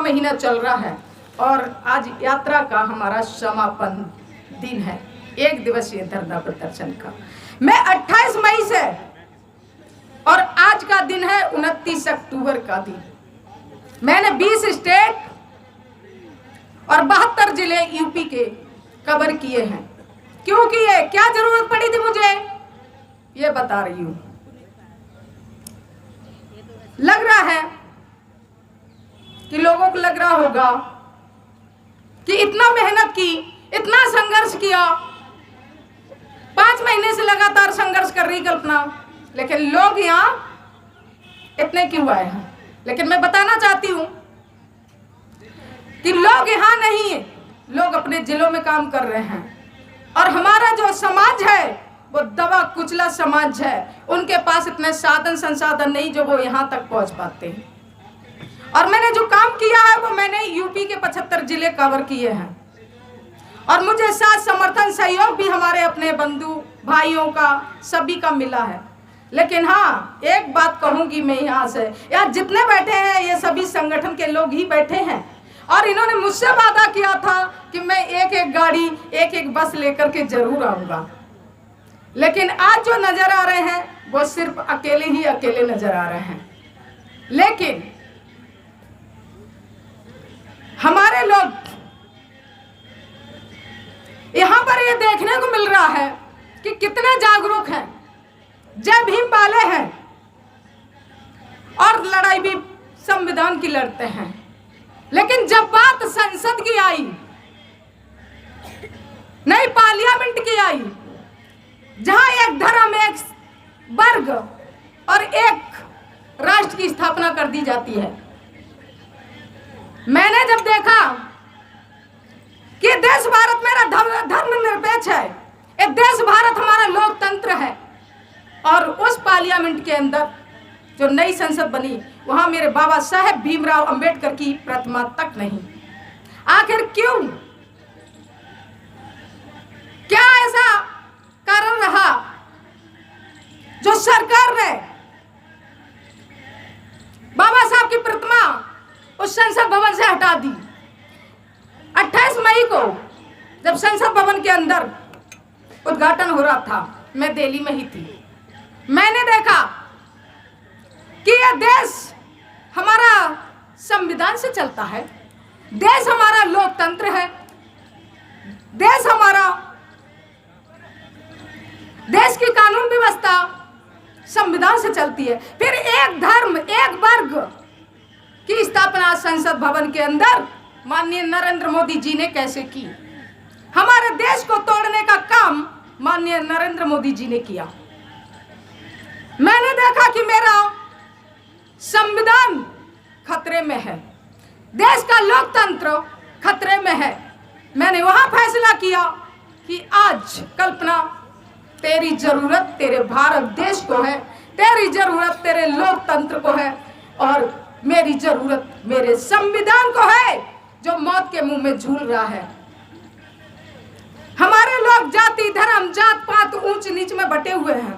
महीना चल रहा है और आज यात्रा का हमारा समापन दिन है, 1 दिवसीय धरना प्रदर्शन का। मैं 28 मई से और आज का दिन है 29 अक्टूबर का दिन। मैंने 20 स्टेट और 72 जिले यूपी के कवर किए हैं। क्यों किए, क्या जरूरत पड़ी थी मुझे, ये बता रही हूं। लग रहा है कि लोगों को लग रहा होगा कि इतना मेहनत की, इतना संघर्ष किया, 5 महीने से लगातार संघर्ष कर रही कल्पना, लेकिन लोग यहाँ इतने क्यों आए हैं। लेकिन मैं बताना चाहती हूं कि लोग यहाँ नहीं है, लोग अपने जिलों में काम कर रहे हैं। और हमारा जो समाज है वो दबा कुचला समाज है, उनके पास इतने साधन संसाधन नहीं जो वो यहाँ तक पहुँच पाते हैं। और मैंने जो काम किया है वो मैंने यूपी के 75 जिले कवर किए हैं और मुझे साथ समर्थन सहयोग भी हमारे अपने बंधु भाइयों का सभी का मिला है। लेकिन हाँ, एक बात कहूंगी मैं यहाँ से, यहाँ जितने बैठे हैं ये सभी संगठन के लोग ही बैठे हैं और इन्होंने मुझसे वादा किया था कि मैं एक एक गाड़ी, एक एक बस लेकर के जरूर आऊंगा। लेकिन आज जो नजर आ रहे हैं वो सिर्फ अकेले ही अकेले नजर आ रहे हैं। लेकिन हमारे लोग यहाँ पर ये देखने को मिल रहा है कि कितने जागरूक हैं, जय भीम वाले हैं और लड़ाई भी संविधान की लड़ते हैं। लेकिन जब बात संसद की आई, नई पार्लियामेंट की आई, जहां एक धर्म, एक वर्ग और एक राष्ट्र की स्थापना कर दी जाती है, मैंने जब देखा कि देश भारत मेरा धर्मनिरपेक्ष है, ये देश भारत हमारा लोकतंत्र है, और उस पार्लियामेंट के अंदर जो नई संसद बनी वहां मेरे बाबा साहेब भीमराव अंबेडकर की प्रतिमा तक नहीं। आखिर क्यों, क्या ऐसा कारण रहा जो सरकार ने बाबा साहब की प्रतिमा उस संसद भवन से हटा दी। 28 मई को जब संसद भवन के अंदर उद्घाटन हो रहा था, मैं दिल्ली में ही थी, मैंने देखा कि यह देश हमारा संविधान से चलता है, देश हमारा लोकतंत्र है, देश हमारा, देश की कानून व्यवस्था संविधान से चलती है। फिर एक धर्म, एक वर्ग की स्थापना संसद भवन के अंदर माननीय नरेंद्र मोदी जी ने कैसे की। हमारे देश को तोड़ने का काम माननीय नरेंद्र मोदी जी ने किया। मैंने देखा कि मेरा संविधान खतरे में है, देश का लोकतंत्र खतरे में है। मैंने वहां फैसला किया कि आज कल्पना, तेरी जरूरत तेरे भारत देश को है, तेरी जरूरत तेरे लोकतंत्र को है और मेरी जरूरत मेरे संविधान को है जो मौत के मुंह में झूल रहा है। हमारे लोग जाति, धर्म, जात पात, ऊंच नीच में बटे हुए हैं,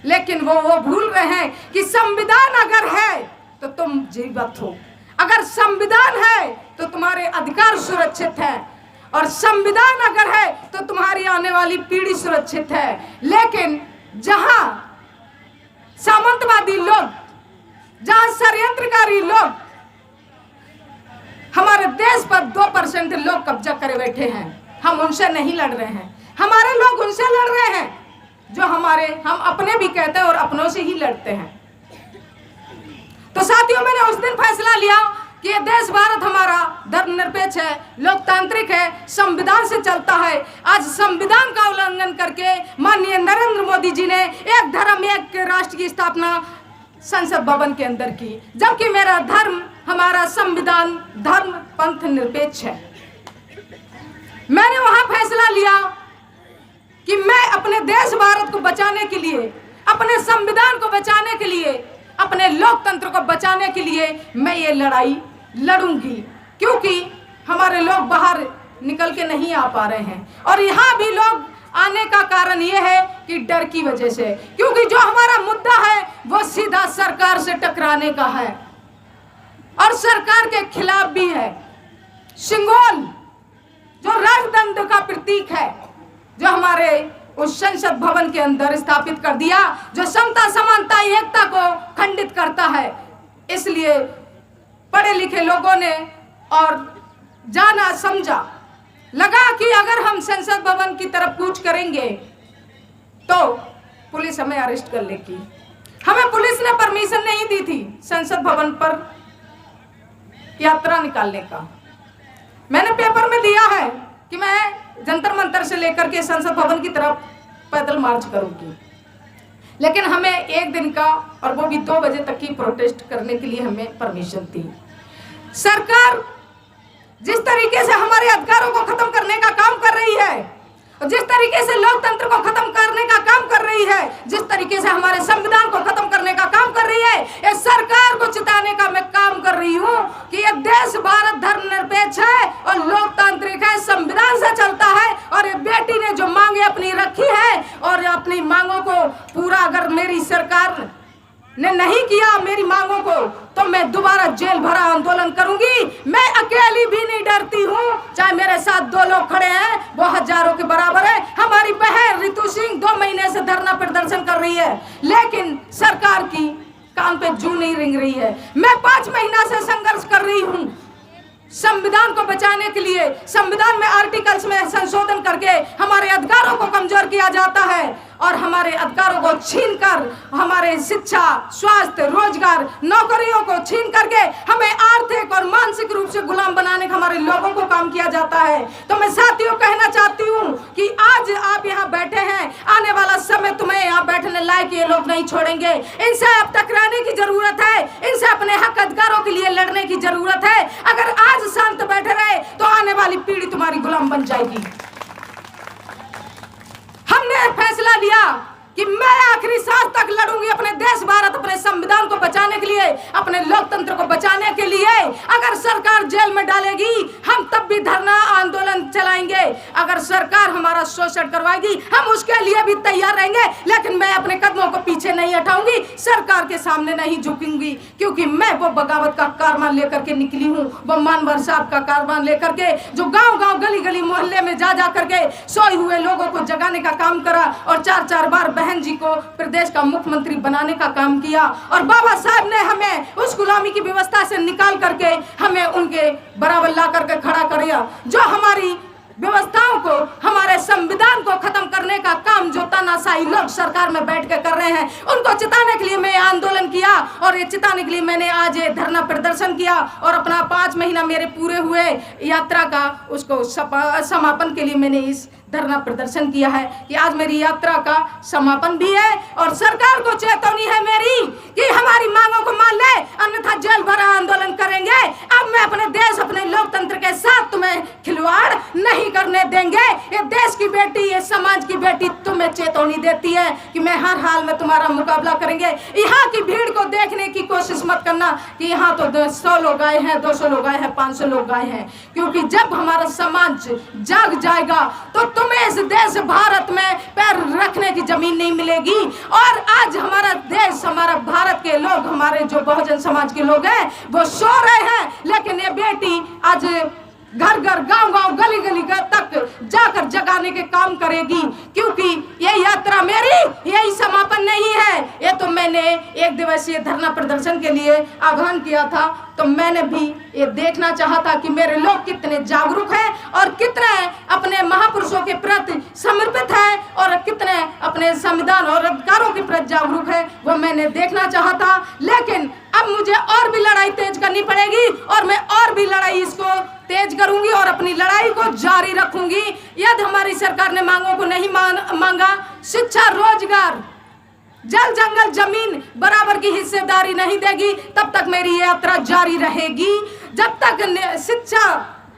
लेकिन वो भूल रहे हैं कि संविधान अगर है तो तुम जीवित हो, अगर संविधान है तो तुम्हारे अधिकार सुरक्षित है, और संविधान अगर है तो तुम्हारी आने वाली पीढ़ी सुरक्षित है। लेकिन जहां सामंतवादी लोग, जहां षड्यंत्रकारी लोग हमारे देश पर 2% लोग कब्जा करे बैठे हैं, हम उनसे नहीं लड़ रहे हैं, हमारे लोग उनसे लड़ रहे हैं जो हम अपने भी कहते हैं और अपनों से ही लड़ते हैं। तो साथियों, मैंने उस दिन फैसला लिया कि ये देश भारत हमारा धर्मनिरपेक्ष है, लोकतांत्रिक है, संविधान से चलता है। आज संविधान का उल्लंघन करके माननीय नरेंद्र मोदी जी ने एक धर्म, एक राष्ट्र की स्थापना संसद भवन के अंदर की, जबकि मेरा धर्म, हमारा संविधान धर्म पंथ निरपेक्ष है। मैंने वहां फैसला लिया कि मैं अपने देश भारत को बचाने के लिए, अपने संविधान को बचाने के लिए, अपने लोकतंत्र को बचाने के लिए मैं ये लड़ाई लड़ूंगी, क्योंकि हमारे लोग बाहर निकल के नहीं आ पा रहे हैं। और यहाँ भी लोग आने का कारण ये है कि डर की वजह से, क्योंकि जो हमारा मुद्दा है वो सीधा सरकार से टकराने का है। और सरकार के खिलाफ भी है। सिंगोल जो राजदंड का प्रतीक है, जो हमारे उस संसद भवन के अंदर स्थापित कर दिया, जो समता समानता एकता को खंडित करता है। इसलिए पढ़े लिखे लोगों ने और जाना समझा, लगा कि अगर हम संसद भवन की तरफ कूच करेंगे तो पुलिस हमें अरेस्ट कर लेगी। हमें पुलिस ने परमिशन नहीं दी थी संसद भवन पर यात्रा निकालने का। मैंने पेपर में दिया है कि मैं जंतर मंतर से लेकर के संसद भवन की तरफ पैदल मार्च करूंगी, लेकिन हमें एक दिन का और वो भी 2 बजे तक की प्रोटेस्ट करने के लिए हमें परमिशन थी। सरकार जिस तरीके से हमारे अधिकारों को खत्म करने का काम कर रही है, और जिस तरीके से लोकतंत्र को खत्म करने का काम कर रही है, जिस तरीके से हमारे संविधान को खत्म करने का काम कर रही है, ये सरकार को चिताने का मैं काम कर रही हूँ कि ये देश भारत धर्मनिरपेक्ष है और लोकतांत्रिक है, संविधान से चलता है। और ये बेटी ने जो मांगे अपनी रखी है और अपनी मांगों को पूरा अगर मेरी सरकार ने नहीं किया मेरी मांगों को, तो मैं दोबारा जेल भरा आंदोलन करूंगी। मैं अकेली भी नहीं डरती हूँ, चाहे मेरे साथ 2 लोग खड़े हैं वो हजारों के बराबर है। हमारी बहन रितु सिंह 2 महीने से धरना प्रदर्शन कर रही है, लेकिन सरकार की कान पे जू नहीं रिंग रही है। मैं 5 महीना से संघर्ष कर रही हूँ संविधान को बचाने के लिए। संविधान में आर्टिकल्स में संशोधन करके हमारे अधिकारों को कमजोर किया जाता है और हमारे अधिकारों को छीनकर हमारे शिक्षा, स्वास्थ्य, रोजगार, नौकरियों को छीन करके हमें आर्थिक और मानसिक रूप से गुलाम बनाने का हमारे लोगों को काम किया जाता है। तो मैं साथियों कहना चाहती हूँ कि आज आप यहाँ बैठे हैं, आने वाला समय तुम्हें यहाँ बैठने लायक ये लोग नहीं छोड़ेंगे। इनसे अब टकराने की जरूरत है, इनसे अपने हक अधिकारों के लिए लड़ने की जरूरत है। अगर आज शांत बैठे रहे तो आने वाली पीढ़ी तुम्हारी गुलाम बन जाएगी। हमने फैसला लिया कि मैं आखिरी सांस तक लड़ूंगी अपने देश भारत, अपने संविधान को बचाने के लिए, अपने लोकतंत्र को बचाने के लिए। अगर सरकार जेल में डालेगी हम तब भी धरना आंदोलन चलाएंगे। अगर सरकार हमारा शोषण करवाएगी हम उसके लिए भी तैयार रहेंगे, लेकिन मैं अपने कदमों को पीछे नहीं हटाऊंगी, सरकार के सामने नहीं झुकूंगी, क्योंकि मैं वो बगावत का कारवां लेकर के निकली हूँ, वो मानवर साहब का कारवां लेकर के, जो गाँव गाँव गली गली मोहल्ले में जा जा करके सोए हुए लोगों को जगाने का काम करा और 4-4 बार बहन जी को प्रदेश का मुख्यमंत्री बनाने का काम किया। और बाबा साहब ने हमें उस गुलामी की व्यवस्था से निकाल करके हमें उनके बराबर ला करके खड़ा कर दिया। जो हमारी व्यवस्थाओं को, हमारे संविधान को खत्म करने का काम जो तानाशाही लोग सरकार में बैठ के कर रहे हैं, उनको चिताने के लिए मैं आंदोलन किया और ये चिताने के लिए मैंने आज ये धरना प्रदर्शन किया। और अपना 5 महीना मेरे पूरे हुए यात्रा का उसको समापन के लिए मैंने इस धरना प्रदर्शन किया है कि आज मेरी यात्रा का समापन भी है। और सरकार को चेतावनी है मेरी कि हमारी मांगों को मान ले, अन्यथा जेल भरा आंदोलन करेंगे। अब मैं अपने देश, अपने लोकतंत्र के साथ तुम्हें खिलवाड़ नहीं करने देंगे। ये देश की बेटी, ये समाज की बेटी तुम्हें चेतावनी देती है कि मैं हर हाल में तुम्हारा मुकाबला करेंगे। यहाँ की भीड़ को देखने की कोशिश मत करना कि यहाँ तो 100 लोग आए हैं, 200 लोग आए हैं, 500 लोग आए हैं, क्योंकि जब हमारा समाज जाग जाएगा तो तुम्हें इस देश भारत में पैर रखने की जमीन नहीं मिलेगी। और आज हमारा देश, हमारा भारत के लोग, हमारे जो बहुजन समाज के लोग हैं वो सो रहे हैं, लेकिन ये बेटी आज घर घर, गांव गांव, गली गली तक जाकर जगाने के काम करेगी। क्योंकि ये यात्रा मेरी यही समापन नहीं है, ये तो मैंने 1 दिवसीय धरना प्रदर्शन के लिए आह्वान किया था, तो मैंने भी ये देखना चाहा था कि मेरे लोग कितने जागरूक हैं और कितने अपने महापुरुषों के प्रति समर्पित हैं और कितने अपने संविधान और अधिकारों के प्रति जागरूक है, वो मैंने देखना चाहा था। लेकिन अब मुझे और भी लड़ाई तेज करनी पड़ेगी और मैं और भी लड़ाई इसको तेज करूंगी और अपनी लड़ाई को जारी रखूंगी। यदि हमारी सरकार ने मांगों को नहीं मांगा, शिक्षा, रोजगार, जल जंगल, जमीन बराबर की हिस्सेदारी नहीं देगी, तब तक मेरी यात्रा जारी रहेगी। जब तक शिक्षा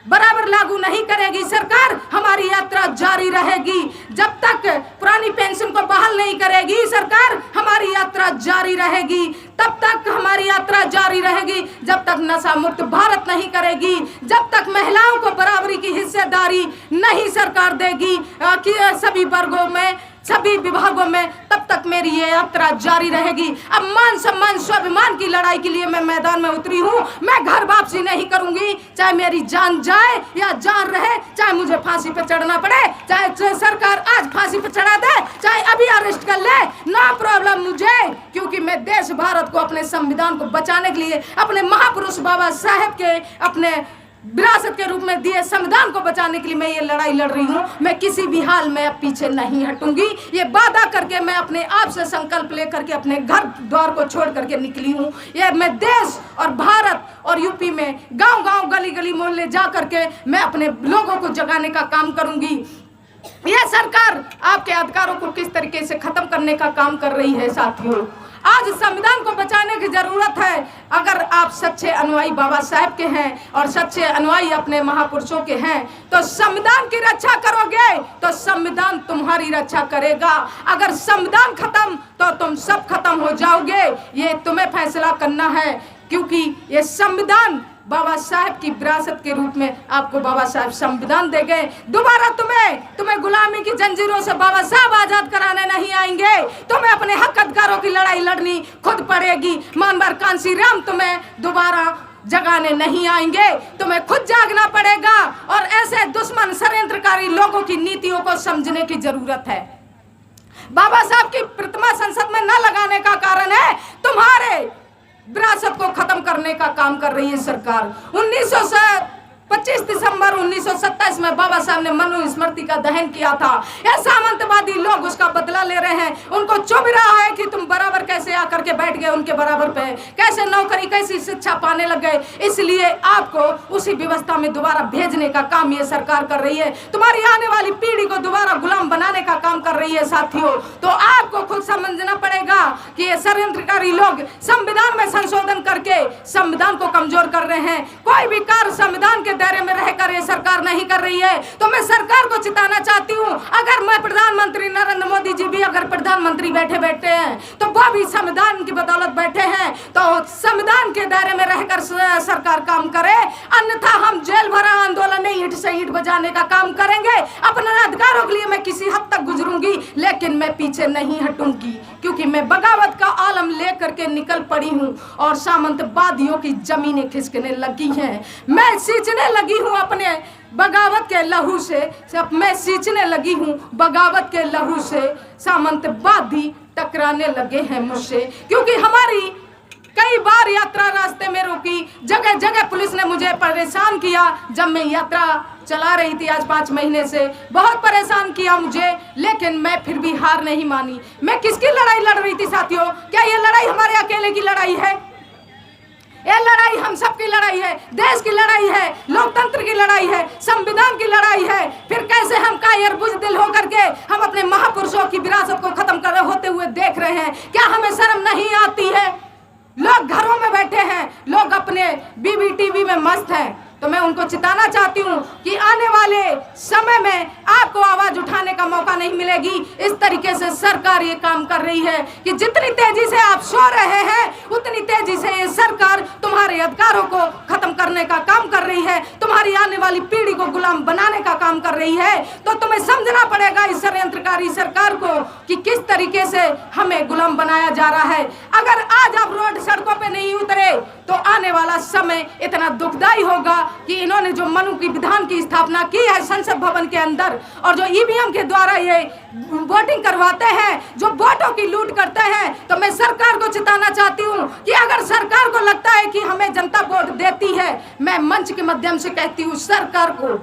बराबर लागू नहीं करेगी सरकार, हमारी यात्रा जारी रहेगी। जब तक पुरानी पेंशन को बहाल नहीं करेगी सरकार, हमारी यात्रा जारी रहेगी। तब तक हमारी यात्रा जारी रहेगी जब तक नशा मुक्त भारत नहीं करेगी, जब तक महिलाओं को बराबरी की हिस्सेदारी नहीं सरकार देगी कि सभी वर्गों में सभी विभागों में, तब तक मेरी ये यात्रा जारी रहेगी। अब मान सम्मान स्वाभिमान की लड़ाई के लिए मैं मैदान में उतरी हूँ। मैं घर वापसी नहीं करूंगी, चाहे मेरी जान जाए या जान रहे, चाहे मुझे फांसी पे चढ़ना पड़े, चाहे सरकार आज फांसी पे चढ़ा दे, चाहे अभी अरेस्ट कर ले, नो प्रॉब्लम मुझे, क्योंकि मैं देश भारत को, अपने संविधान को बचाने के लिए, अपने महापुरुष बाबा साहेब के अपने विरासत के रूप में दिए संविधान को बचाने के लिए मैं ये लड़ाई लड़ रही हूँ। मैं किसी भी हाल में अब पीछे नहीं हटूंगी। ये वादा करके मैं अपने आप से संकल्प लेकर के अपने घर द्वार को छोड़ करके निकली हूँ। ये मैं देश और भारत और यूपी में गांव-गांव, गली-गली, मोहल्ले जा करके मैं अपने लोगों को जगाने का काम करूंगी। यह सरकार आपके अधिकारों को किस तरीके से खत्म करने का काम कर रही है साथियों। आज संविधान को बचाने की जरूरत है। अगर आप सच्चे अनुयायी बाबा साहेब के हैं और सच्चे अनुयायी अपने महापुरुषों के हैं तो संविधान की रक्षा करोगे तो संविधान तुम्हारी रक्षा करेगा। अगर संविधान खत्म तो तुम सब खत्म हो जाओगे। ये तुम्हें फैसला करना है, क्योंकि ये संविधान बाबा साहेब की विरासत के रूप में आपको बाबा साहेब संविधान दे गए। दोबारा तुम्हें गुलामी की जंजीरों से बाबा साहब आजाद कराने नहीं आएंगे। तुम्हें अपने हक अधिकारों की लड़ाई लड़नी खुद पड़ेगी। मानवर कांसी राम तुम्हें दोबारा जगाने नहीं आएंगे, तुम्हें खुद जागना पड़ेगा। और ऐसे दुश्मन षड्यंत्रकारी लोगों की नीतियों को समझने की जरूरत है। बाबा साहब की प्रतिमा संसद में न लगाने का कारण है तुम्हारे विरासत को खत्म करने का काम कर रही है सरकार। 25 दिसंबर 1927 में बाबा साहब ने मनुस्मृति का दहन किया था। ये सामंतवादी लोग उसका बदला ले रहे हैं। उनको चुभ रहा है कि तुम बराबर कैसे आकर के बैठ गए उनके बराबर पे, कैसे नौकरी, कैसी शिक्षा पाने लग गए। इसलिए आपको उसी व्यवस्था में दोबारा भेजने का काम ये सरकार कर रही है। तुम्हारी आने वाली पीढ़ी को दोबारा गुलाम बनाने का काम कर रही है साथियों। तो आपको खुद समझना पड़ेगा कि ये षड्यंत्रकारी लोग संविधान में संशोधन करके संविधान को कमजोर कर रहे हैं। कोई भी कार्य संविधान के दायरे में रहकर ये सरकार नहीं कर रही है। तो मैं सरकार को चिताना चाहती हूँ, अगर मैं प्रधानमंत्री नरेंद्र मोदी जी भी अगर प्रधानमंत्री बैठे हैं तो वो भी संविधान की बदौलत बैठे हैं, तो संविधान के दायरे में रहकर सरकार काम करे। अन्यथा हम जेल भरा आंदोलन नहीं, ईंट से ईंट बजाने का काम करेंगे। अपने अधिकारों के लिए मैं किसी हद तक गुजरूंगी, लेकिन मैं पीछे नहीं हटूंगी, क्योंकि मैं बगावत का आलम लेकर के निकल पड़ी हूँ और सामंतवादियों की जमीनें खिसकने लगी हैं। मैं सींचने लगी हूँ अपने बगावत के लहू से, मैं सींचने लगी हूँ बगावत के लहू से। सामंतवादी टकराने लगे हैं मुझसे, क्योंकि हमारी कई बार यात्रा रास्ते में रोकी, जगह जगह पुलिस ने मुझे परेशान किया। जब मैं यात्रा चला रही थी आज 5 महीने से, बहुत परेशान किया मुझे, लेकिन मैं फिर भी हार नहीं मानी। मैं किसकी लड़ाई लड़ रही थी साथियों? क्या ये लड़ाई हमारे अकेले की लड़ाई है? ये लड़ाई हम सब की लड़ाई है, देश की लड़ाई है, लोकतंत्र की लड़ाई है, संविधान की लड़ाई है। फिर कैसे हम कायर बुज़दिल होकर के हम अपने महापुरुषों की विरासत को खत्म कर होते हुए देख रहे हैं? क्या हमें शर्म नहीं आती है? लोग घरों में बैठे हैं, लोग अपने बीबी टीवी में मस्त हैं। तो मैं उनको चिताना चाहती हूँ कि आने वाले समय में आपको आवाज उठाने का मौका नहीं मिलेगी। इस तरीके से सरकार ये काम कर रही है कि जितनी तेजी से आप सो रहे हैं उतनी तेजी से ये सरकार तुम्हारे अधिकारों को खत्म करने का काम कर रही है, तुम्हारी आने वाली पीढ़ी को गुलाम बनाने का काम कर रही है। तो तुम्हें समझना पड़ेगा इस षड्यंत्रकारी सरकार को कि किस तरीके से हमें गुलाम बनाया जा रहा है। अगर आज आप रोड सड़कों पे नहीं उतरे तो आने वाला समय इतना दुखदाई होगा कि इन्होंने जो मनु की विधान की स्थापना की है संसद भवन के अंदर, और जो ईवीएम के द्वारा ये वोटिंग करवाते हैं, जो वोटों की लूट करते हैं, तो मैं सरकार को चिताना चाहती हूँ कि अगर सरकार को लगता है कि हमें जनता वोट देती है, मैं मंच के माध्यम से कहती हूँ सरकार को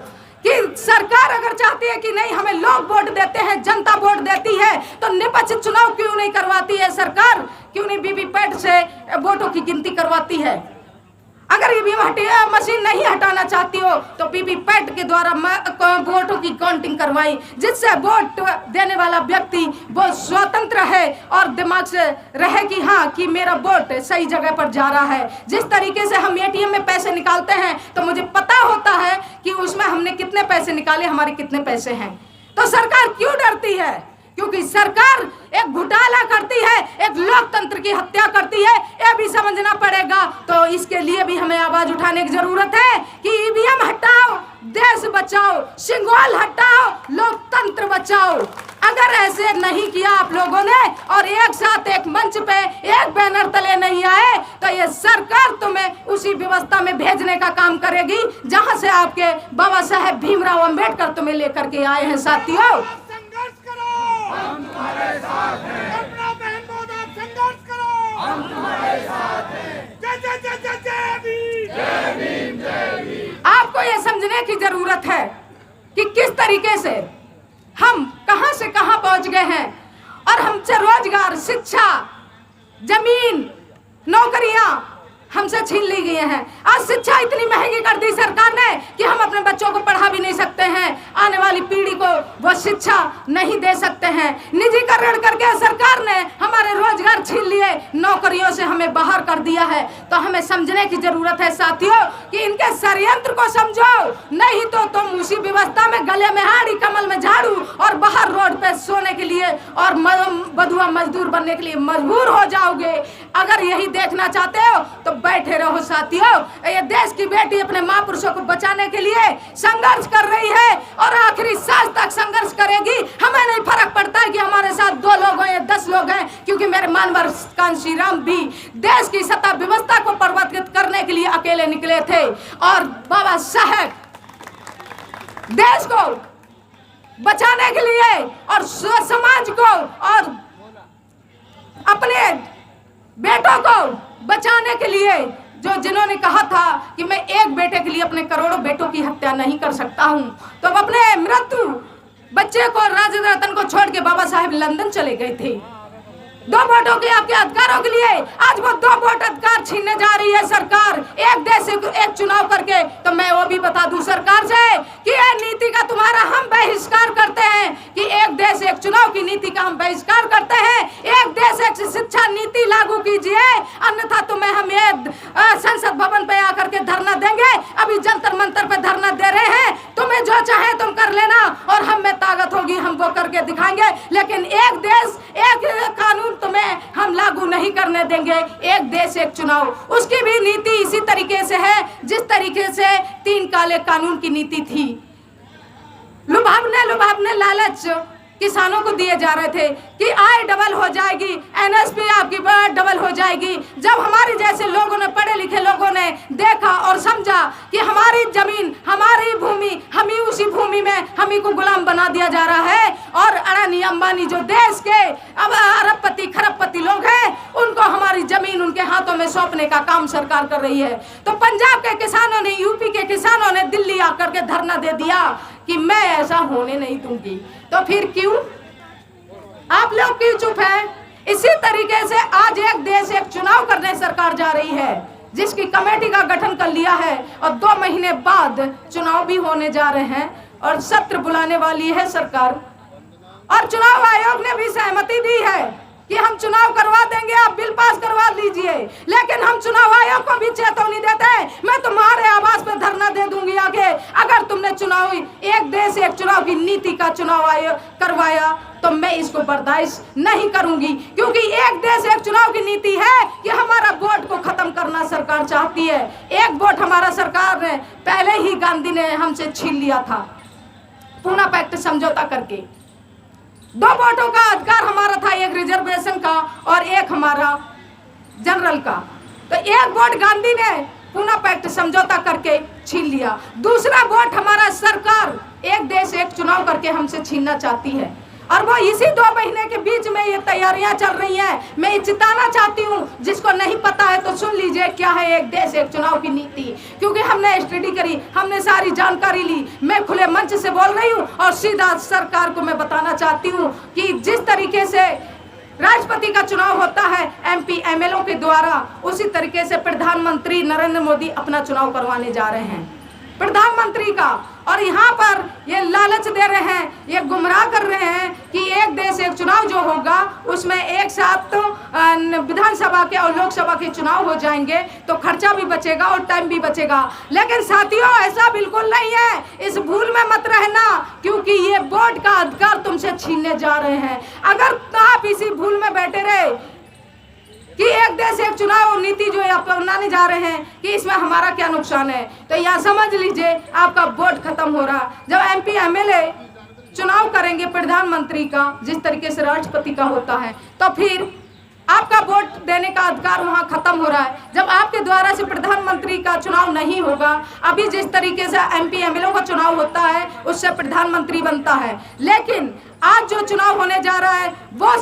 कि सरकार अगर चाहती है कि नहीं हमें लोग वोट देते हैं, जनता वोट देती है, तो निष्पक्ष चुनाव क्यों नहीं करवाती है सरकार? क्यों नहीं वीवीपैट से वोटों की गिनती करवाती है? अगर ईवीएम मशीन नहीं हटाना चाहती हो तो वीवीपैट के द्वारा वोटों की काउंटिंग करवाई, जिससे वोट देने वाला व्यक्ति वो स्वतंत्र है और दिमाग से रहे कि हाँ कि मेरा वोट सही जगह पर जा रहा है। जिस तरीके से हम एटीएम में पैसे निकालते हैं तो मुझे पता होता है कि उसमें हमने कितने पैसे निकाले, हमारे कितने पैसे हैं। तो सरकार क्यों डरती है? क्योंकि सरकार एक घोटाला करती है, एक लोकतंत्र की हत्या करती है। यह भी समझना पड़ेगा। तो इसके लिए भी हमें आवाज उठाने की जरूरत है कि ईवीएम हटाओ, देश बचाओ, सिंघवाल हटाओ, लोकतंत्र बचाओ। अगर ऐसे नहीं किया आप लोगों ने और एक साथ एक मंच पे एक बैनर तले नहीं आए तो ये सरकार तुम्हें उसी व्यवस्था में भेजने का काम करेगी जहां से आपके बाबा साहेब भीमराव अंबेडकर तुम्हें लेकर के आए हैं। साथियों, संघर्ष करो, हम तुम्हारे साथ हैं। कल्पना बहन मोदी, आप संघर्ष करो, हम तुम्हारे साथ हैं। जय जय जय जय जय भीम, जय भीम, जय भीम। आपको ये समझने की जरूरत है कि किस तरीके से हम कहां से कहां पहुंच गए हैं और हमसे रोजगार, शिक्षा, जमीन, नौकरियां हमसे छीन ली गई हैं। आज शिक्षा इतनी महंगी कर दी सरकार ने कि हम अपने बच्चों को पढ़ा भी नहीं सकते हैं, आने वाली पीढ़ी को वो शिक्षा नहीं दे सकते हैं। निजीकरण करके सरकार ने हमारे रोजगार छीन लिए, नौकरियों से हमें बाहर कर दिया है। तो हमें समझने की जरूरत है साथियों कि इनके षड्यंत्र को समझो, नहीं तो तुम उसी व्यवस्था में गले में हाड़ी, कमल में झाड़ू और बाहर रोड पे सोने के लिए और बधुआ मजदूर बनने के लिए मजबूर हो जाओगे। अगर यही देखना चाहते हो तो बैठे रहो साथियों। ये देश की बेटी अपने महापुरुषों को बचाने के लिए संघर्ष कर रही है और आखिरी सांस तक संघर्ष करेगी। हमें नहीं फर्क पड़ता है कि हमारे साथ 2 लोग हैं या 10 लोग हैं, क्योंकि मेरे मानवर कांशी राम भी देश की सत्ता व्यवस्था को परिवर्तित करने के लिए अकेले निकले थे और बाबा साहेब देश को बचाने के लिए और समाज को और अपने बेटों को बचाने के लिए जिन्होंने कहा था कि मैं एक बेटे के लिए अपने करोड़ों बेटों की हत्या नहीं कर सकता हूं, तो अपने मृत्यु बच्चे को, राजेंद्र रतन को छोड़ के बाबा साहेब लंदन चले गए थे 2 वोटों के आपके अधिकारों के लिए। आज वो 2 वोट अधिकार छीनने जा रही है सरकार, एक देश एक चुनाव करके। तो मैं वो भी बता दूं सरकार से कि ये नीति का तुम्हारा हम बहिष्कार करते हैं कि एक देश एक चुनाव की नीति का हम बहिष्कार करते हैं। एक देश एक शिक्षा नीति लागू कीजिए, अन्यथा तुम्हें हम ये संसद भवन पे आकर के धरना देंगे। अभी जंतर मंतर पे धरना दे रहे हैं, तुम्हें जो चाहे तुम कर लेना और हम में ताकत होगी हम वो करके दिखाएंगे, लेकिन एक देश एक कानून तुम्हें हम लागू नहीं करने देंगे। एक देश एक चुनाव, उसकी भी नीति इसी तरीके से है जिस तरीके से 3 काले कानून की नीति थी। लुभावने लालच किसानों को दिए जा रहे थे कि आय डबल हो जाएगी, एनएसपी आपकी डबल हो जाएगी। जब हमारे जैसे लोगों ने, पढ़े लिखे लोगों ने देखा और समझा कि हमारी जमीन, हमारी भूमि, हम ही उसी भूमि में हम ही को गुलाम बना दिया जा रहा है और अडानी अंबानी जो देश के अब अरबपति खरबपति लोग हैं, उनको हमारी जमीन उनके हाथों में सौंपने का काम सरकार कर रही है। तो पंजाब के किसानों ने, यूपी के किसानों ने दिल्ली आकर के धरना दे दिया कि मैं ऐसा होने नहीं दूंगी। तो फिर क्यों आप लोग क्यों चुप हैं? इसी तरीके से आज एक देश एक चुनाव करने सरकार जा रही है, जिसकी कमेटी का गठन कर लिया है और 2 महीने बाद चुनाव भी होने जा रहे हैं और सत्र बुलाने वाली है सरकार। और चुनाव आयोग ने भी सहमति दी है कि हम चुनाव करवा देंगे, आप बिल पास करवा लीजिए। लेकिन हम चुनाव आयोग को भी चेतावनी देते हैं, मैं तुम्हारे आवास पे धरना दे दूंगी आगे, अगर तुमने चुनाव एक देश एक चुनाव की नीति का चुनाव आयोग करवाया तो मैं इसको बर्दाश्त नहीं करूंगी। क्योंकि एक देश एक चुनाव की नीति है कि हमारा वोट को खत्म करना सरकार चाहती है। एक वोट हमारा सरकार ने पहले ही गांधी ने हमसे छीन लिया था, पूना पैक्ट समझौता करके। 2 वोटों का अधिकार हमारा था, एक रिजर्वेशन का और एक हमारा जनरल का। तो एक वोट गांधी ने पूना पैक्ट समझौता करके छीन लिया, दूसरा वोट हमारा सरकार एक देश एक चुनाव करके हमसे छीनना चाहती है। और वो इसी 2 महीने के बीच में ये तैयारियां चल रही हैं। मैं ये चिताना चाहती हूँ, जिसको नहीं पता है तो सुन लीजिए क्या है एक देश एक चुनाव की नीति। क्योंकि हमने स्टडी करी, हमने सारी जानकारी ली, मैं खुले मंच से बोल रही हूँ और सीधा सरकार को मैं बताना चाहती हूँ कि जिस तरीके से राष्ट्रपति का चुनाव होता है MP MLO के द्वारा, उसी तरीके से प्रधानमंत्री नरेंद्र मोदी अपना चुनाव करवाने जा रहे हैं, प्रधानमंत्री का। और यहाँ पर ये लालच दे रहे हैं, ये गुमराह कर रहे हैं कि एक देश एक चुनाव जो होगा उसमें एक साथ तो विधानसभा के और लोकसभा के चुनाव हो जाएंगे, तो खर्चा भी बचेगा और टाइम भी बचेगा। लेकिन साथियों ऐसा बिल्कुल नहीं है, इस भूल में मत रहना, क्योंकि ये वोट का अधिकार तुमसे छीनने जा रहे हैं। अगर आप इसी भूल में बैठे रहे कि एक देश एक चुनाव नीति जो अपनाने जा रहे हैं कि इसमें हमारा क्या नुकसान है, तो यहाँ समझ लीजिए आपका वोट खत्म हो रहा। जब MP MLA चुनाव करेंगे प्रधानमंत्री का जिस तरीके से राष्ट्रपति का होता है, तो फिर आपका वोट देने का अधिकार वहां खत्म हो रहा है। जब आपके द्वारा से प्रधानमंत्री का चुनाव नहीं होगा, अभी जिस तरीके से MP MLA का चुनाव होता है उससे प्रधानमंत्री बनता है, लेकिन आज जो चुनाव होने जा रहा है वो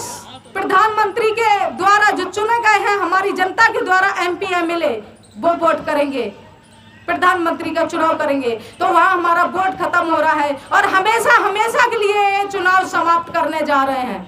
प्रधानमंत्री के द्वारा जो चुने गए हैं, हमारी जनता के द्वारा MP MLA वो वोट करेंगे, प्रधानमंत्री का चुनाव करेंगे, तो वहां हमारा वोट खत्म हो रहा है और हमेशा हमेशा के लिए ये चुनाव समाप्त करने जा रहे हैं।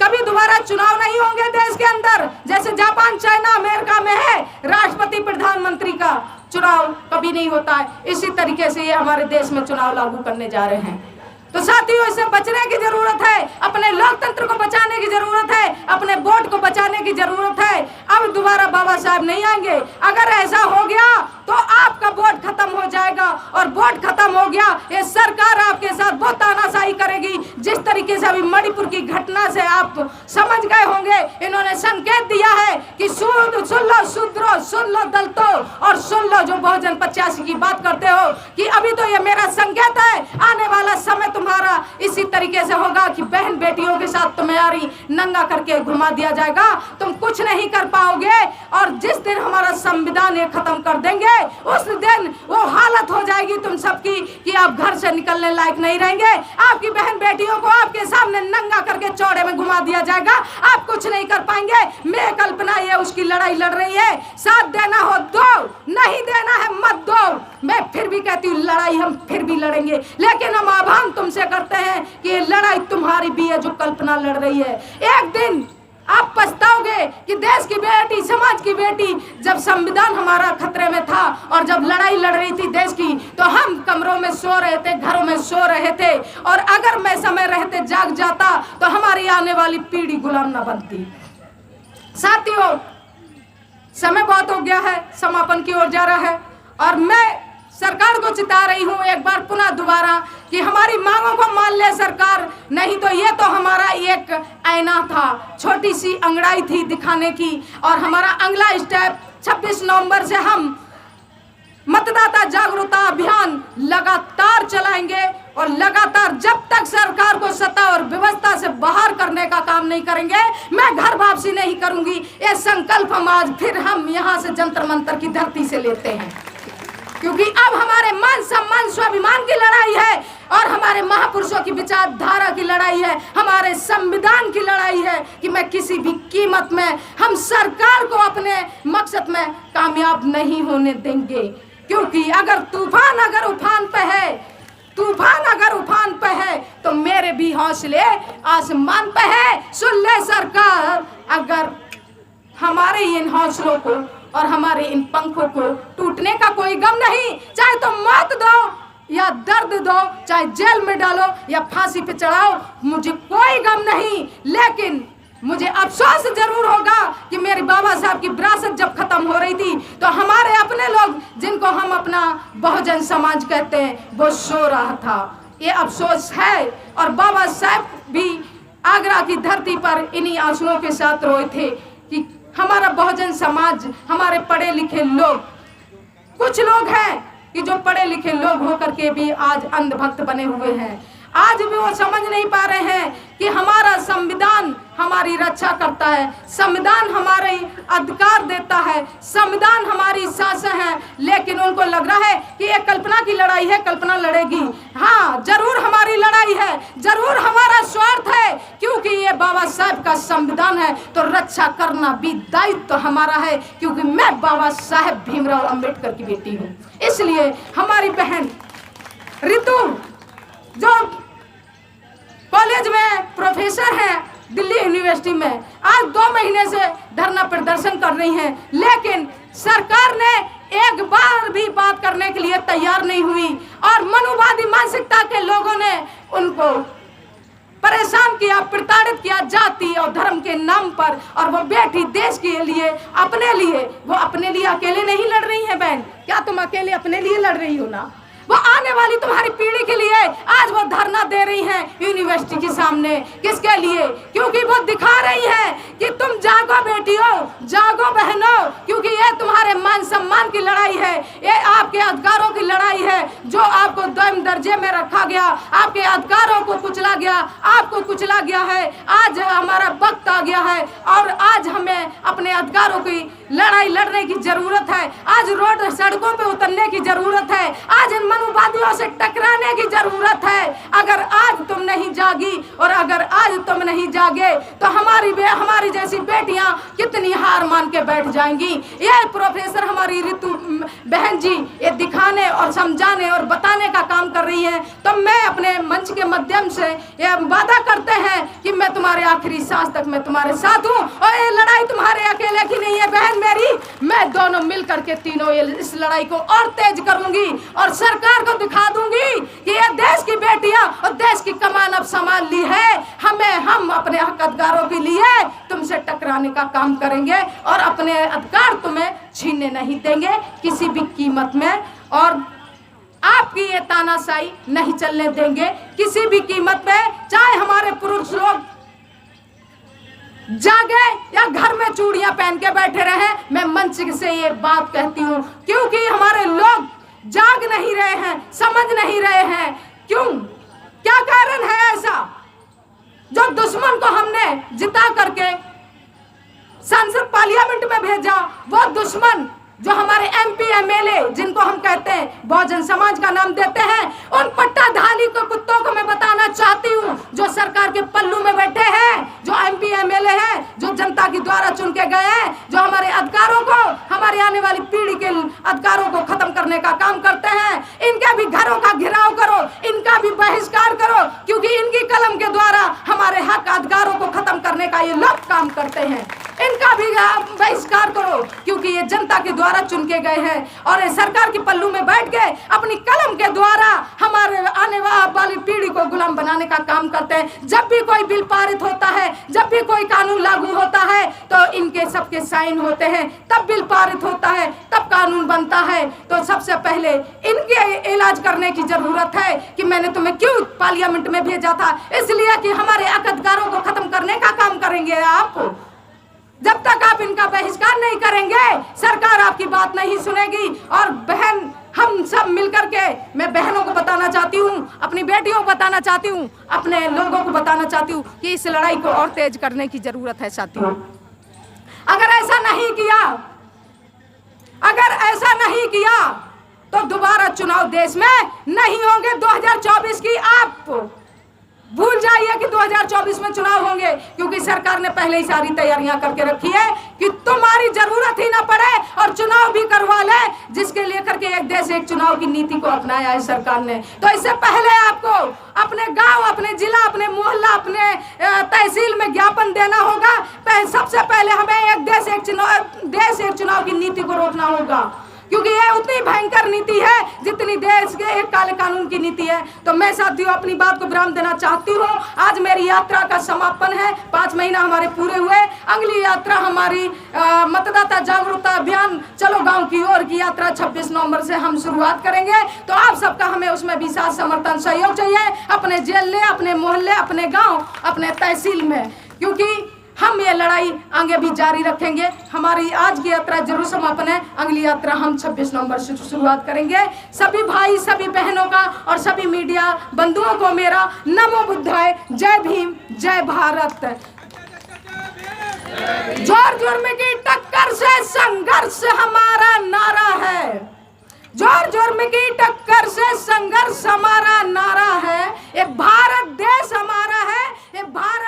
कभी दोबारा चुनाव नहीं होंगे देश के अंदर, जैसे जापान, चाइना, अमेरिका में है राष्ट्रपति प्रधानमंत्री का चुनाव कभी नहीं होता है, इसी तरीके से ये हमारे देश में चुनाव लागू करने जा रहे हैं। तो साथियों, इससे बचने की जरूरत है, अपने लोकतंत्र को बचाने की जरूरत है, अपने वोट को बचाने की जरूरत है। अब दोबारा बाबा साहब नहीं आएंगे। अगर ऐसा हो गया तो आपका वोट खत्म हो जाएगा, और वोट खत्म हो गया ये सरकार आपके साथ बहुत तानाशाही करेगी। जिस तरीके से अभी मणिपुर की घटना से आप समझ गए होंगे, इन्होंने संकेत दिया है कि सुन लो शूद्रों, सुन लो दलितों, और सुन लो जो बहुजन 85 की बात करते हो, कि अभी तो ये मेरा संकेत है, आने वाला समय तुम्हारा इसी तरीके से होगा कि बहन बेटियों के साथ तुम्हारी नंगा करके घुमा दिया जाएगा, तुम कुछ नहीं कर पाओगे। और जिस दिन हमारा संविधान ये खत्म कर देंगे, उस दिन वो हालत हो जाएगी तुम सबकी कि आप घर से निकलने लायक नहीं रहेंगे। आपकी बहन बेटियों को आपके सामने नंगा करके चौड़े में घुमा दिया जाएगा, आप कुछ नहीं कर पाएंगे। मैं कल्पना ये उसकी लड़ाई लड़ रही है, साथ देना हो दो, नहीं देना है मत दो। मैं फिर भी कहती हूँ लड़ाई हम फिर भी लड़ेंगे, लेकिन हम आह्वान तुमसे करते हैं कि ये लड़ाई तुम्हारी भी है जो कल्पना लड़ रही है। एक दिन आप पछताओगे कि देश की बेटी, समाज की बेटी, जब संविधान हमारा खतरे में था और जब लड़ाई लड़ रही थी देश की, तो हम कमरों में सो रहे थे, घरों में सो रहे थे, और अगर मैं समय रहते जाग जाता तो हमारी आने वाली पीढ़ी गुलाम न बनती। साथियों, समय बहुत हो गया है, समापन की ओर जा रहा है, और मैं सरकार को चिता रही हूं एक बार पुनः दोबारा कि हमारी मांगों को मान ले सरकार, नहीं तो ये तो हमारा एक आईना था, छोटी सी अंगड़ाई थी दिखाने की, और हमारा अगला स्टेप 26 नवंबर से हम मतदाता जागरूकता अभियान लगातार चलाएंगे, और लगातार जब तक सरकार को सत्ता और व्यवस्था से बाहर करने का काम नहीं करेंगे, मैं घर वापसी नहीं करूंगी। ये संकल्प हम आज फिर हम यहाँ से जंतर मंतर की धरती से लेते हैं, क्योंकि अब हमारे मान सम्मान स्वाभिमान की लड़ाई है, और हमारे महापुरुषों की विचारधारा की लड़ाई है, हमारे संविधान की लड़ाई है कि मैं किसी भी कीमत में हम सरकार को अपने मकसद में कामयाब नहीं होने देंगे। क्योंकि अगर तूफान अगर उफान पे है, तूफान अगर उफान पे है, तो मेरे भी हौसले आसमान पे है। सुन ले सरकार, अगर हमारे इन हौसलों को और हमारे इन पंखों को टूटने का कोई गम नहीं, चाहे तो मौत दो या दर्द दो, चाहे जेल में डालो या फांसी पे चढ़ाओ, मुझे कोई गम नहीं। लेकिन मुझे अफसोस जरूर होगा कि मेरे बाबा साहब की विरासत जब खत्म हो रही थी, तो हमारे अपने लोग जिनको हम अपना बहुजन समाज कहते हैं, वो सो रहा था। ये अफसोस है, और बाबा साहब भी आगरा की धरती पर इन्हीं आंसुओं के साथ रोए थे कि हमारा बहुजन समाज, हमारे पढ़े लिखे लोग, कुछ लोग हैं कि जो पढ़े लिखे लोग होकर के भी आज अंधभक्त बने हुए हैं। आज भी वो समझ नहीं पा रहे हैं कि हमारा संविधान हमारी रक्षा करता है, संविधान हमारे अधिकार देता है, संविधान हमारी सांसें हैं, लेकिन उनको लग रहा है कि ये कल्पना की लड़ाई है, कल्पना लड़ेगी। हाँ, जरूर हमारी लड़ाई है, जरूर हमारा स्वार्थ है, क्योंकि ये बाबा साहब का संविधान है, तो रक्षा करना भी दायित्व तो हमारा है, क्योंकि मैं बाबा साहेब भीमराव अंबेडकर की बेटी हूँ। इसलिए हमारी बहन रितु जो कॉलेज में प्रोफेसर हैं दिल्ली यूनिवर्सिटी में, आज 2 महीने से धरना प्रदर्शन कर रही हैं, लेकिन सरकार ने एक बार भी बात करने के लिए तैयार नहीं हुई, और मनुवादी मानसिकता के लोगों ने उनको परेशान किया, प्रताड़ित किया जाति और धर्म के नाम पर। और वो बेटी देश के लिए, अपने लिए, वो अपने लिए अकेले नहीं लड़ रही है बहन, क्या तुम अकेले अपने लिए लड़ रही हो ना? वो आने वाली तुम्हारी पीढ़ी के लिए आज वो धरना दे रही हैं यूनिवर्सिटी के सामने। किसके लिए? क्योंकि वो दिखा रही है कि तुम जागो बेटियों, जागो बहनों, क्योंकि ये तुम्हारे मान सम्मान की लड़ाई है, ये आपके अधिकारों की लड़ाई है। जो आपको दम दर्जे में रखा गया, आपके अधिकारों को कुचला गया, आपको कुचला गया है। आज हमारा वक्त आ गया है और आज हमें अपने अधिकारों की लड़ाई लड़ने की जरूरत है। आज रोड सड़कों पे उतरने की जरूरत है। आज इन मनुवादियों से टकराने की जरूरत है। अगर आज तुम नहीं जागी और अगर आज तुम नहीं जागे तो हमारी जैसी बेटियां कितनी हार मान के बैठ जाएंगी। ये प्रोफेसर हमारी रितु बहन जी ये दिखाने और समझाने और बताने का काम कर रही है। तो मैं अपने मंच के माध्यम से ये वादा करते हैं कि मैं तुम्हारे आखिरी सांस तक मैं तुम्हारे साथ हूँ और ये लड़ाई तुम्हारे अकेले की नहीं है बहन मेरी। मैं दोनों मिल करके तीनों इस लड़ाई को और तेज करूंगी और सरकार को दिखा दूंगी कि ये देश की बेटियां और देश की कमान अब संभाल ली है। हम अपने हक अधिकारों के लिए तुमसे टकराने का काम करेंगे और अपने अधिकार तुम्हें छीनने नहीं देंगे किसी भी कीमत में। और आपकी ये तानाशाही नहीं चलने देंगे किसी भी कीमत में, चाहे हमारे पुरुष लोग जागे या घर में चूड़ियां पहन के बैठे रहे। मैं मंच से ये बात कहती हूँ क्योंकि हमारे लोग जाग नहीं रहे हैं, समझ नहीं रहे हैं। क्यों, क्या कारण है ऐसा? जो दुश्मन को हमने जिता करके संसद पार्लियामेंट में भेजा, वो दुश्मन जो हमारे MP MLA जिनको हम कहते हैं बहुजन समाज का नाम देते हैं, उन पट्टाधारी को कुत्तों को मैं बताना चाहती हूँ जो सरकार के पल्लू में बैठे हैं, जो MP MLA हैं, जो जनता के द्वारा चुन के गए हैं, जो हमारे अधिकारों को, हमारी आने वाली पीढ़ी के अधिकारों को खत्म करने का काम करते हैं। इनके भी घरों का घेराव करो, इनका भी बहिष्कार करो क्योंकि इनकी कलम के द्वारा हमारे हक अधिकारों को खत्म करने का ये लोग काम करते हैं। इनका भी बहिष्कार करो क्योंकि ये जनता के द्वारा चुन के गए हैं और ये सरकार की पल्लू में बैठ के अपनी कलम के द्वारा हमारे आने वाली पीढ़ी को गुलाम बनाने का काम करते हैं। जब भी कोई बिल पारित होता है, जब भी कोई कानून लागू होता है तो इनके सबके साइन होते हैं, तब बिल पारित होता है, तब कानून बनता है। तो सबसे पहले इनके इलाज करने की जरूरत है कि मैंने तुम्हें क्यों पार्लियामेंट में भेजा था, इसलिए कि हमारे हक अधिकारों को खत्म करने का काम करेंगे आप। जब तक आप इनका बहिष्कार नहीं करेंगे सरकार आपकी बात नहीं सुनेगी। और बहन, हम सब मिलकर के, मैं बहनों को बताना चाहती हूँ, अपनी बेटियों को बताना चाहती हूँ, अपने लोगों को बताना चाहती हूँ कि इस लड़ाई को और तेज करने की जरूरत है साथियों। अगर ऐसा नहीं किया तो दोबारा चुनाव देश में नहीं होंगे। 2024 की आप भूल जाइए कि 2024 में चुनाव होंगे क्योंकि सरकार ने पहले ही सारी तैयारियां करके रखी है कि तुम्हारी जरूरत ही ना पड़े और चुनाव भी करवा ले, जिसके लेकर के एक देश एक चुनाव की नीति को अपनाया है सरकार ने। तो इससे पहले आपको अपने गांव, अपने जिला, अपने मोहल्ला, अपने तहसील में ज्ञापन देना होगा। सबसे पहले हमें एक देश एक चुनाव की नीति को रोकना होगा क्योंकि ये उतनी भयंकर नीति है जितनी देश के एक काले कानून की नीति है। तो मैं साथियों अपनी बात को विराम देना चाहती हूँ। आज मेरी यात्रा का समापन है, 5 महीना हमारे पूरे हुए। अगली यात्रा हमारी मतदाता जागरूकता अभियान चलो गांव की ओर की यात्रा 26 नवंबर से हम शुरुआत करेंगे। तो आप सबका हमें उसमें भी साथ समर्थन सहयोग चाहिए, अपने जिले, अपने मोहल्ले, अपने गाँव, अपने तहसील में, क्योंकि हम ये लड़ाई आगे भी जारी रखेंगे। हमारी आज की यात्रा जरूर समापन है, अगली यात्रा हम 26 नवंबर से शुरुआत करेंगे। सभी भाई, सभी बहनों का और सभी मीडिया बंधुओं को मेरा नमो बुद्धाय, जय भीम, जय भारत। जोर जुर्म की टक्कर से संघर्ष हमारा नारा है, जोर जुर्म की टक्कर से संघर्ष हमारा नारा है। ये भारत देश हमारा है, ये भारत